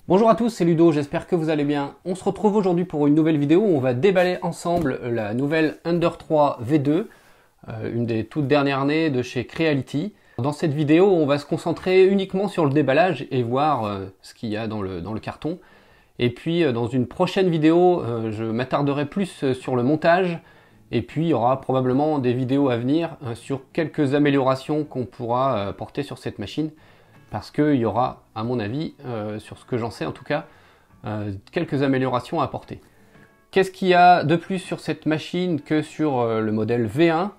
Bonjour à tous, c'est Ludo, j'espère que vous allez bien. On se retrouve aujourd'hui pour une nouvelle vidéo où on va déballer ensemble la nouvelle Ender 3 V2, une des toutes dernières nées de chez Creality. Dans cette vidéo, on va se concentrer uniquement sur le déballage et voir ce qu'il y a dans le carton. Et puis dans une prochaine vidéo, je m'attarderai plus sur le montage. Et puis il y aura probablement des vidéos à venir sur quelques améliorations qu'on pourra porter sur cette machine. Parce qu'il y aura, à mon avis, sur ce que j'en sais en tout cas, quelques améliorations à apporter. Qu'est-ce qu'il y a de plus sur cette machine que sur le modèle V1?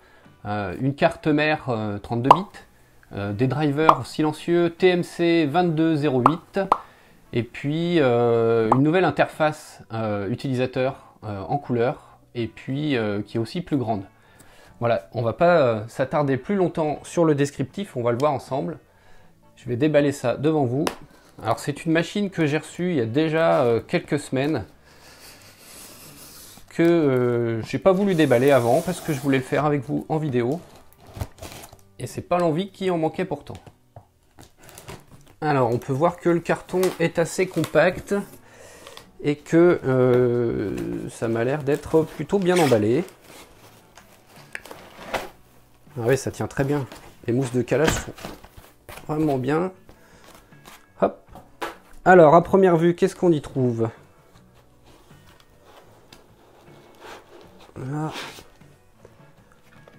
Une carte mère 32 bits, des drivers silencieux TMC 2208, et puis une nouvelle interface utilisateur en couleur, et puis qui est aussi plus grande. Voilà, on va pas s'attarder plus longtemps sur le descriptif, on va le voir ensemble. Je vais déballer ça devant vous. Alors c'est une machine que j'ai reçue il y a déjà quelques semaines, que j'ai pas voulu déballer avant parce que je voulais le faire avec vous en vidéo. Et c'est pas l'envie qui en manquait pourtant. Alors on peut voir que le carton est assez compact et que ça m'a l'air d'être plutôt bien emballé. Ah oui, ça tient très bien. Les mousses de calage sont vraiment bien. Hop. Alors, à première vue, qu'est-ce qu'on y trouve? Là.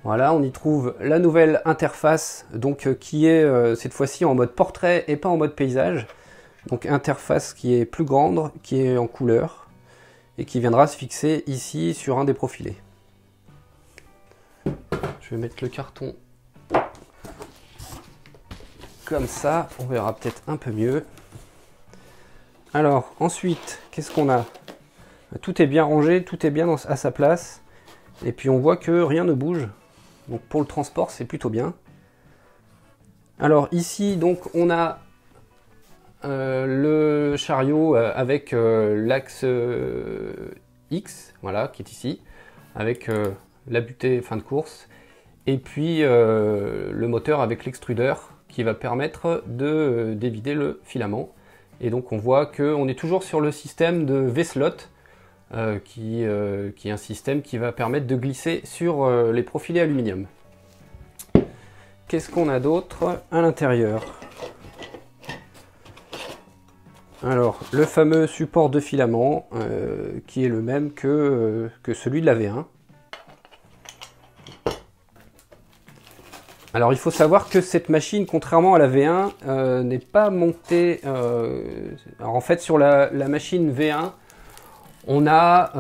Voilà, on y trouve la nouvelle interface, donc qui est cette fois-ci en mode portrait et pas en mode paysage. Donc interface qui est plus grande, qui est en couleur et qui viendra se fixer ici sur un des profilés. Je vais mettre le carton comme ça, on verra peut-être un peu mieux. Alors ensuite, qu'est-ce qu'on a? Tout est bien rangé, tout est bien à sa place. Et puis on voit que rien ne bouge. Donc pour le transport, c'est plutôt bien. Alors ici, donc on a le chariot avec l'axe X, voilà, qui est ici, avec la butée fin de course. Et puis le moteur avec l'extrudeur, qui va permettre de dévider le filament. Et donc on voit qu'on est toujours sur le système de V-slot, qui est un système qui va permettre de glisser sur les profilés aluminium. Qu'est-ce qu'on a d'autre à l'intérieur? Alors le fameux support de filament, qui est le même que celui de la V1. Alors il faut savoir que cette machine, contrairement à la V1, n'est pas montée... alors en fait sur la machine V1, on a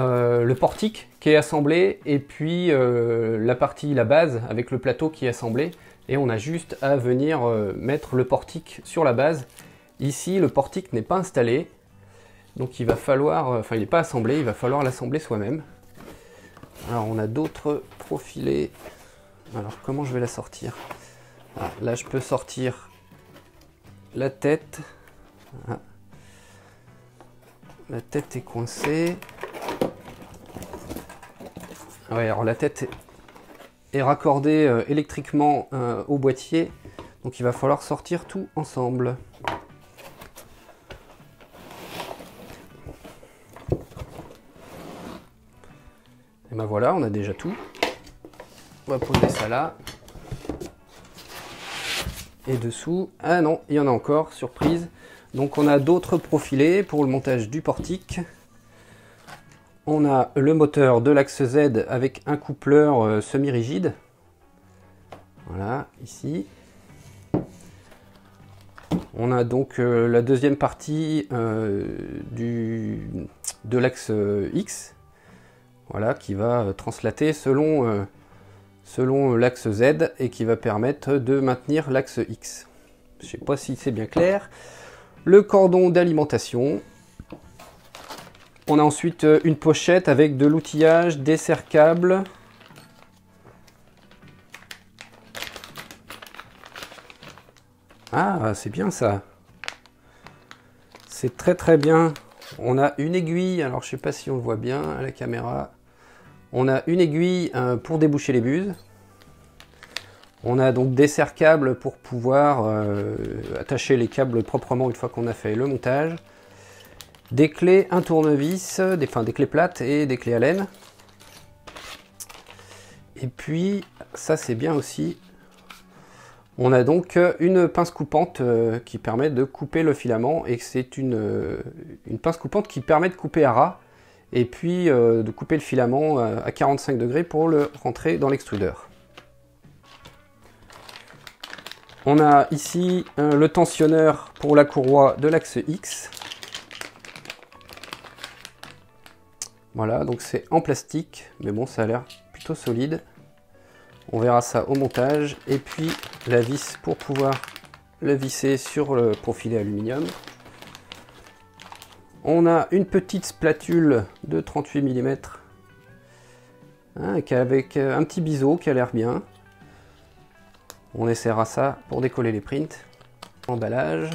le portique qui est assemblé et puis la base avec le plateau qui est assemblé. Et on a juste à venir mettre le portique sur la base. Ici le portique n'est pas installé, donc il va falloir... enfin il n'est pas assemblé, il va falloir l'assembler soi-même. Alors on a d'autres profilés... Alors comment je vais la sortir? Ah, là je peux sortir la tête. Ah. La tête est coincée. Ah ouais, alors la tête est raccordée électriquement au boîtier. Donc il va falloir sortir tout ensemble. Et ben voilà, on a déjà tout. On va poser ça là. Et dessous, ah non, il y en a encore, surprise. Donc on a d'autres profilés pour le montage du portique. On a le moteur de l'axe Z avec un coupleur semi-rigide. Voilà, ici. On a donc la deuxième partie de l'axe X. Voilà, qui va translater selon l'axe Z et qui va permettre de maintenir l'axe X. Je ne sais pas si c'est bien clair. Le cordon d'alimentation. On a ensuite une pochette avec de l'outillage, des serre-câbles. Ah, c'est bien ça. C'est très très bien. On a une aiguille, alors je ne sais pas si on le voit bien à la caméra. On a une aiguille pour déboucher les buses. On a donc des serre-câbles pour pouvoir attacher les câbles proprement une fois qu'on a fait le montage. des clés, un tournevis, des clés plates et des clés Allen. Et puis, ça c'est bien aussi, on a donc une pince coupante qui permet de couper le filament, et c'est une pince coupante qui permet de couper à ras, et puis de couper le filament à 45 degrés pour le rentrer dans l'extrudeur. On a ici le tensionneur pour la courroie de l'axe X. Voilà, donc c'est en plastique, mais bon, ça a l'air plutôt solide. On verra ça au montage. Et puis la vis pour pouvoir le visser sur le profilé aluminium. On a une petite spatule de 38 mm avec un petit biseau qui a l'air bien. On essaiera ça pour décoller les prints. Emballage.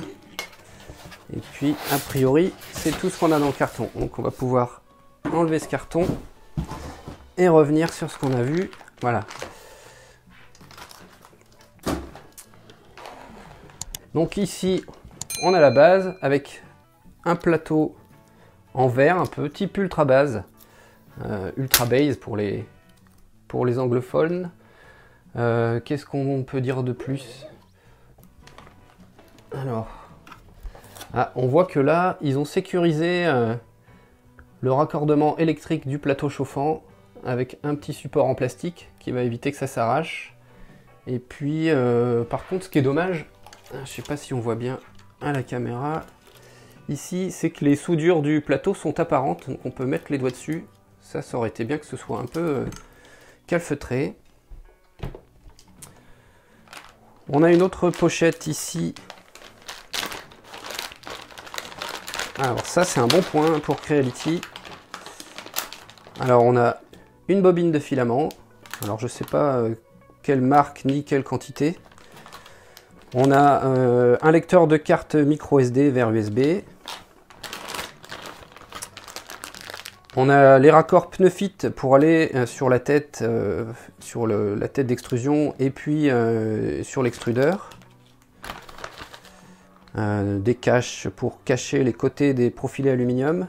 Et puis a priori c'est tout ce qu'on a dans le carton. Donc on va pouvoir enlever ce carton et revenir sur ce qu'on a vu. Voilà. Donc ici on a la base avec un plateau en verre un peu type ultra base, ultra base pour les anglophones. Qu'est-ce qu'on peut dire de plus? Alors, on voit que là ils ont sécurisé le raccordement électrique du plateau chauffant avec un petit support en plastique qui va éviter que ça s'arrache. Et puis par contre, ce qui est dommage, je sais pas si on voit bien à la caméra ici, c'est que les soudures du plateau sont apparentes, donc on peut mettre les doigts dessus. Ça aurait été bien que ce soit un peu calfeutré. On a une autre pochette ici. Alors ça c'est un bon point pour Creality. Alors on a une bobine de filament. Alors je sais pas quelle marque ni quelle quantité. On a un lecteur de carte micro SD vers USB. On a les raccords pneu fit pour aller sur la tête, la tête d'extrusion et puis sur l'extrudeur. Des caches pour cacher les côtés des profilés aluminium.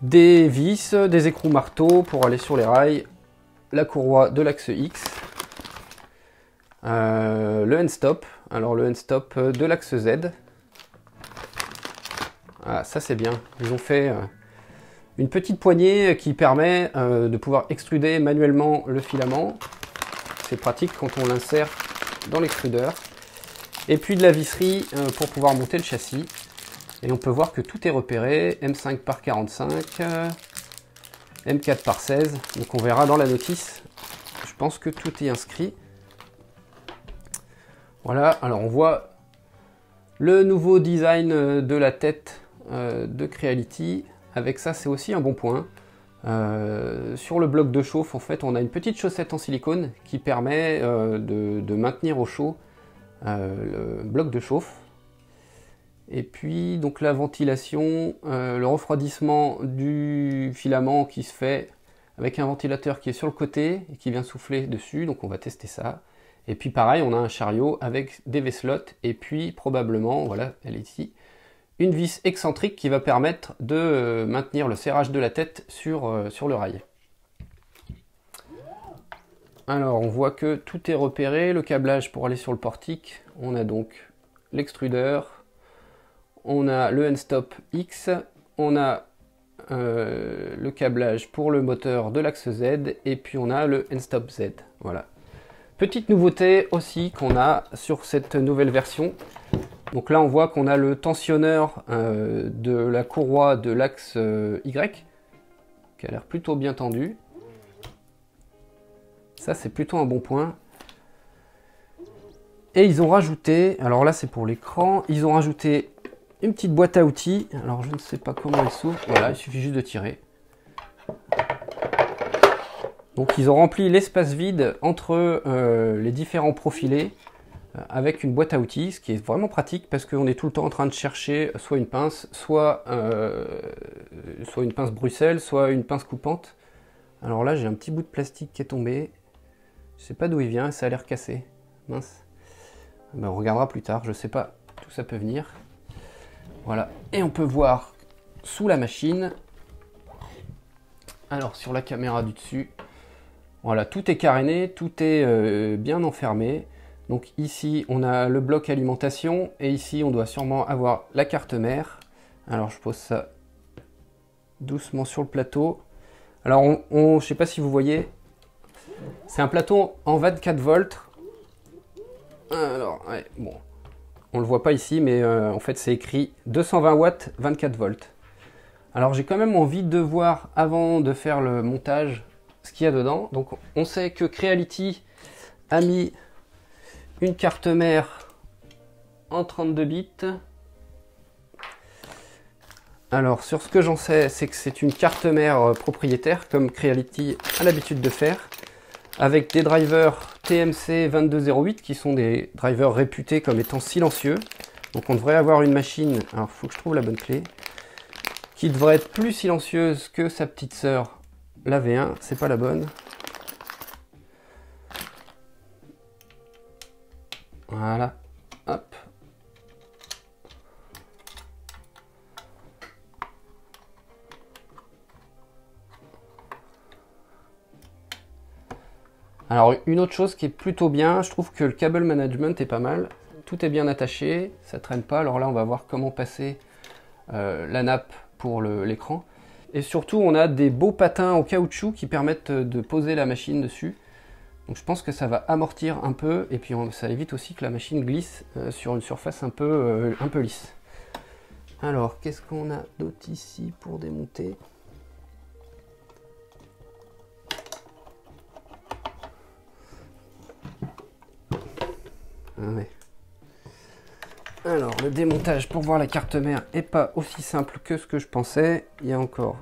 Des vis, des écrous marteaux pour aller sur les rails. La courroie de l'axe X. Le end stop. Alors le end stop de l'axe Z. Ah, ça c'est bien. Ils ont fait une petite poignée qui permet de pouvoir extruder manuellement le filament. C'est pratique quand on l'insère dans l'extrudeur. Et puis de la visserie pour pouvoir monter le châssis. Et on peut voir que tout est repéré. M5 par 45, M4 par 16. Donc on verra dans la notice. Je pense que tout est inscrit. Voilà, alors on voit le nouveau design de la tête de Creality. Avec ça, c'est aussi un bon point. Sur le bloc de chauffe, en fait, on a une petite chaussette en silicone qui permet de maintenir au chaud le bloc de chauffe. Et puis, donc la ventilation, le refroidissement du filament qui se fait avec un ventilateur qui est sur le côté et qui vient souffler dessus. Donc on va tester ça. Et puis pareil, on a un chariot avec des V-slots et puis probablement, voilà, elle est ici, une vis excentrique qui va permettre de maintenir le serrage de la tête sur le rail. Alors on voit que tout est repéré, le câblage pour aller sur le portique. On a donc l'extrudeur, on a le end stop X, on a le câblage pour le moteur de l'axe Z et puis on a le end stop Z. Voilà. Petite nouveauté aussi qu'on a sur cette nouvelle version. Donc là on voit qu'on a le tensionneur de la courroie de l'axe Y qui a l'air plutôt bien tendu. Ça c'est plutôt un bon point. Et ils ont rajouté, alors là c'est pour l'écran, ils ont rajouté une petite boîte à outils. Alors je ne sais pas comment elle s'ouvre. Voilà, il suffit juste de tirer. Donc ils ont rempli l'espace vide entre les différents profilés avec une boîte à outils, ce qui est vraiment pratique parce qu'on est tout le temps en train de chercher soit une pince, soit une pince Bruxelles, soit une pince coupante. Alors là j'ai un petit bout de plastique qui est tombé. Je sais pas d'où il vient, ça a l'air cassé. Mince. Ben, on regardera plus tard, je sais pas d'où ça peut venir. Voilà, et on peut voir sous la machine. Alors sur la caméra du dessus, voilà, tout est caréné, tout est bien enfermé. Donc ici on a le bloc alimentation et ici on doit sûrement avoir la carte mère. Alors je pose ça doucement sur le plateau. Alors je ne sais pas si vous voyez, c'est un plateau en 24 volts. Alors ouais, bon, on le voit pas ici, mais en fait c'est écrit 220 watts 24 volts. Alors j'ai quand même envie de voir avant de faire le montage ce qu'il y a dedans. Donc on sait que Creality a mis une carte mère en 32 bits. Alors sur ce que j'en sais, c'est que c'est une carte mère propriétaire comme Creality a l'habitude de faire, avec des drivers TMC 2208 qui sont des drivers réputés comme étant silencieux. Donc on devrait avoir une machine, alors il faut que je trouve la bonne clé, qui devrait être plus silencieuse que sa petite sœur, la V1, c'est pas la bonne. Voilà, hop. Alors une autre chose qui est plutôt bien, je trouve que le cable management est pas mal. Tout est bien attaché, ça traîne pas. Alors là on va voir comment passer la nappe pour l'écran. Et surtout on a des beaux patins en caoutchouc qui permettent de poser la machine dessus. Donc je pense que ça va amortir un peu et puis ça évite aussi que la machine glisse sur une surface un peu lisse. Alors qu'est-ce qu'on a d'autre ici pour démonter ? Ouais. Alors le démontage pour voir la carte mère est pas aussi simple que ce que je pensais. Il y a encore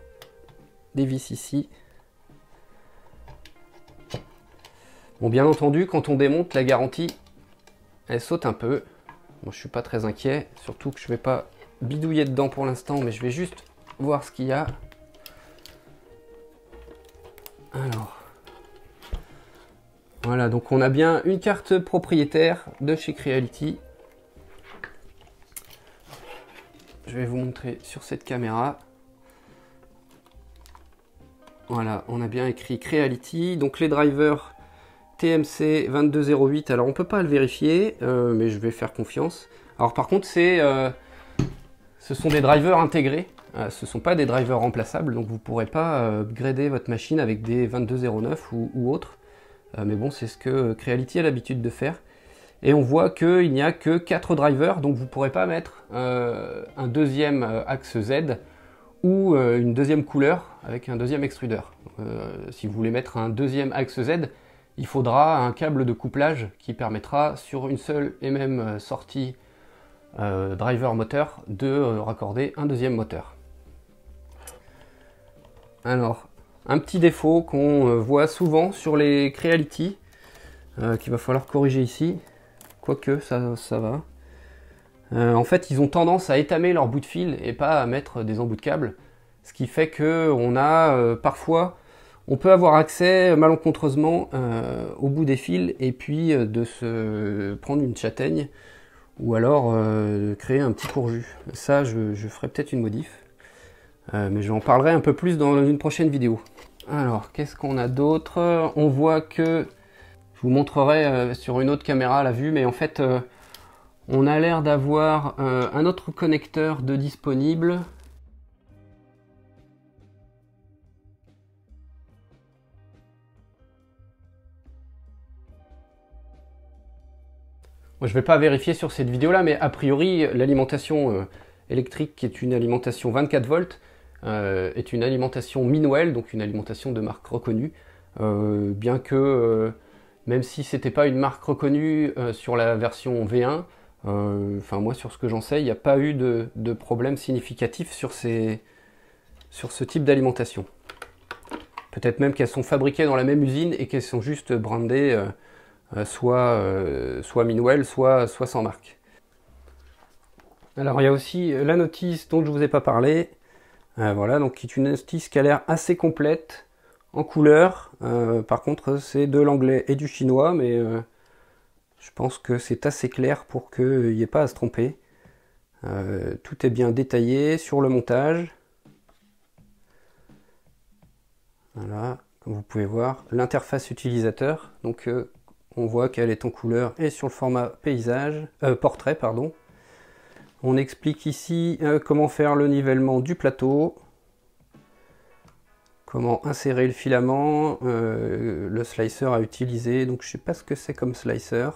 des vis ici. Bon, bien entendu, quand on démonte, la garantie elle saute un peu. Bon, je suis pas très inquiet, surtout que je vais pas bidouiller dedans pour l'instant, mais je vais juste voir ce qu'il y a. Alors voilà, donc on a bien une carte propriétaire de chez Creality. Je vais vous montrer sur cette caméra. Voilà, on a bien écrit Creality. Donc les drivers TMC 2208, alors on peut pas le vérifier, mais je vais faire confiance. Alors par contre, ce sont des drivers intégrés. Ce ne sont pas des drivers remplaçables, donc vous ne pourrez pas upgrader votre machine avec des 2209 ou autres. Mais bon, c'est ce que Creality a l'habitude de faire. Et on voit qu'il n'y a que 4 drivers, donc vous ne pourrez pas mettre un deuxième axe Z ou une deuxième couleur avec un deuxième extrudeur. Si vous voulez mettre un deuxième axe Z, il faudra un câble de couplage qui permettra sur une seule et même sortie driver moteur de raccorder un deuxième moteur. Alors, un petit défaut qu'on voit souvent sur les Creality, qu'il va falloir corriger ici, quoique ça va. En fait, ils ont tendance à étamer leur bout de fil et pas à mettre des embouts de câble, ce qui fait que on a parfois, on peut avoir accès malencontreusement au bout des fils et puis de se prendre une châtaigne ou alors créer un petit courju. Ça, je ferai peut-être une modif. Mais j'en parlerai un peu plus dans une prochaine vidéo. Alors, qu'est-ce qu'on a d'autre? On voit que, je vous montrerai sur une autre caméra la vue, mais en fait, on a l'air d'avoir un autre connecteur de disponible. Moi, je ne vais pas vérifier sur cette vidéo-là, mais a priori, l'alimentation électrique, qui est une alimentation 24 volts, est une alimentation Minwell, donc une alimentation de marque reconnue, bien que, même si c'était pas une marque reconnue sur la version V1, enfin moi sur ce que j'en sais, il n'y a pas eu de problème significatif sur ce type d'alimentation. Peut-être même qu'elles sont fabriquées dans la même usine et qu'elles sont juste brandées soit Minwell, soit sans marque. Alors il y a aussi la notice dont je ne vous ai pas parlé. Voilà, donc qui est une notice qui a l'air assez complète en couleur. Par contre, c'est de l'anglais et du chinois, mais je pense que c'est assez clair pour qu'il n'y ait pas à se tromper. Tout est bien détaillé sur le montage. Voilà, comme vous pouvez voir, l'interface utilisateur. Donc on voit qu'elle est en couleur et sur le format portrait, pardon. On explique ici comment faire le nivellement du plateau, comment insérer le filament, le slicer à utiliser. Donc je sais pas ce que c'est comme slicer.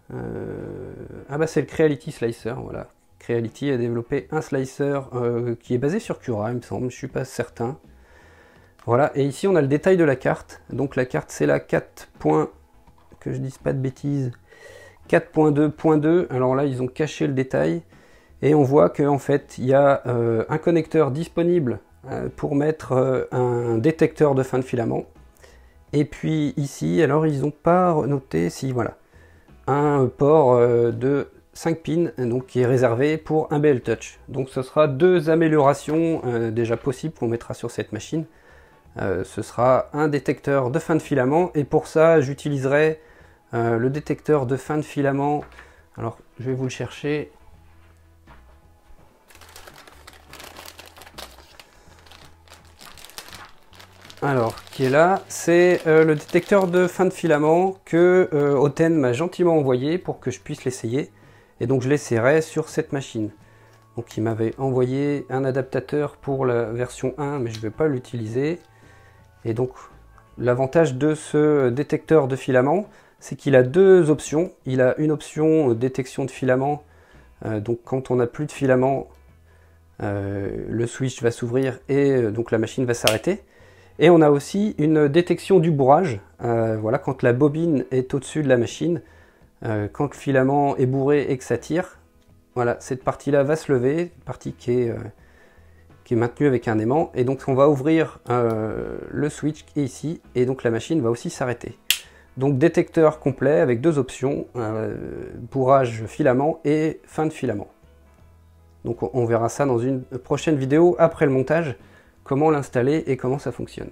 Ah bah c'est le Creality Slicer, voilà. Creality a développé un slicer qui est basé sur Cura, il me semble, je suis pas certain. Voilà, et ici on a le détail de la carte. Donc la carte c'est la 4. Que je dise pas de bêtises, 4.2.2. Alors là ils ont caché le détail et on voit qu'en fait il y a un connecteur disponible pour mettre un détecteur de fin de filament. Et puis ici, alors ils n'ont pas noté, si voilà, un port de 5 pins donc qui est réservé pour un BL Touch. Donc ce sera deux améliorations déjà possibles qu'on mettra sur cette machine. Ce sera un détecteur de fin de filament et pour ça j'utiliserai le détecteur de fin de filament. Alors je vais vous le chercher. Alors, qui est là, c'est le détecteur de fin de filament que Oten m'a gentiment envoyé pour que je puisse l'essayer. Et donc je l'essaierai sur cette machine. Donc il m'avait envoyé un adaptateur pour la version 1, mais je ne vais pas l'utiliser. Et donc l'avantage de ce détecteur de filament, c'est qu'il a deux options. Il a une option détection de filament. Donc quand on n'a plus de filament, le switch va s'ouvrir et donc la machine va s'arrêter. Et on a aussi une détection du bourrage, voilà, quand la bobine est au-dessus de la machine, quand le filament est bourré et que ça tire, voilà, cette partie-là va se lever, une partie qui est maintenue avec un aimant, et donc on va ouvrir le switch qui est ici, et donc la machine va aussi s'arrêter. Donc détecteur complet avec deux options, bourrage filament et fin de filament. Donc on verra ça dans une prochaine vidéo après le montage, comment l'installer et comment ça fonctionne.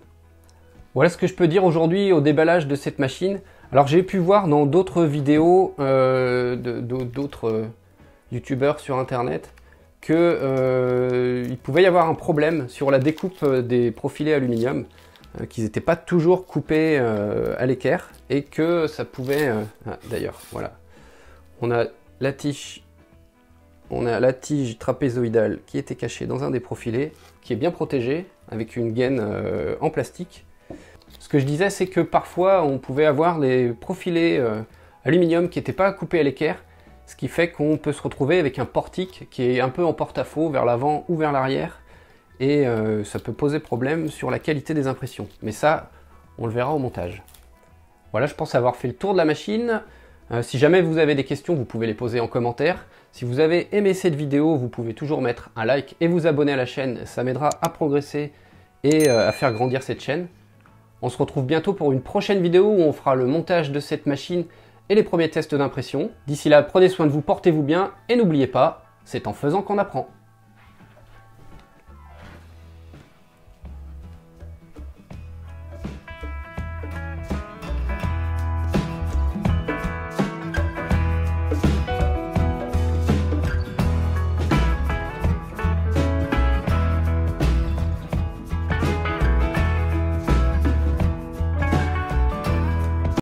Voilà ce que je peux dire aujourd'hui au déballage de cette machine. Alors j'ai pu voir dans d'autres vidéos d'autres youtubeurs sur internet que il pouvait y avoir un problème sur la découpe des profilés aluminium, qu'ils n'étaient pas toujours coupés à l'équerre et que ça pouvait... d'ailleurs, voilà, on a la tige trapézoïdale qui était cachée dans un des profilés, qui est bien protégée avec une gaine en plastique. Ce que je disais, c'est que parfois on pouvait avoir des profilés aluminium qui n'étaient pas coupés à l'équerre, ce qui fait qu'on peut se retrouver avec un portique qui est un peu en porte-à-faux vers l'avant ou vers l'arrière, et ça peut poser problème sur la qualité des impressions. Mais ça, on le verra au montage. Voilà, je pense avoir fait le tour de la machine. Si jamais vous avez des questions, vous pouvez les poser en commentaire. Si vous avez aimé cette vidéo, vous pouvez toujours mettre un like et vous abonner à la chaîne. Ça m'aidera à progresser et à faire grandir cette chaîne. On se retrouve bientôt pour une prochaine vidéo où on fera le montage de cette machine et les premiers tests d'impression. D'ici là, prenez soin de vous, portez-vous bien et n'oubliez pas, c'est en faisant qu'on apprend.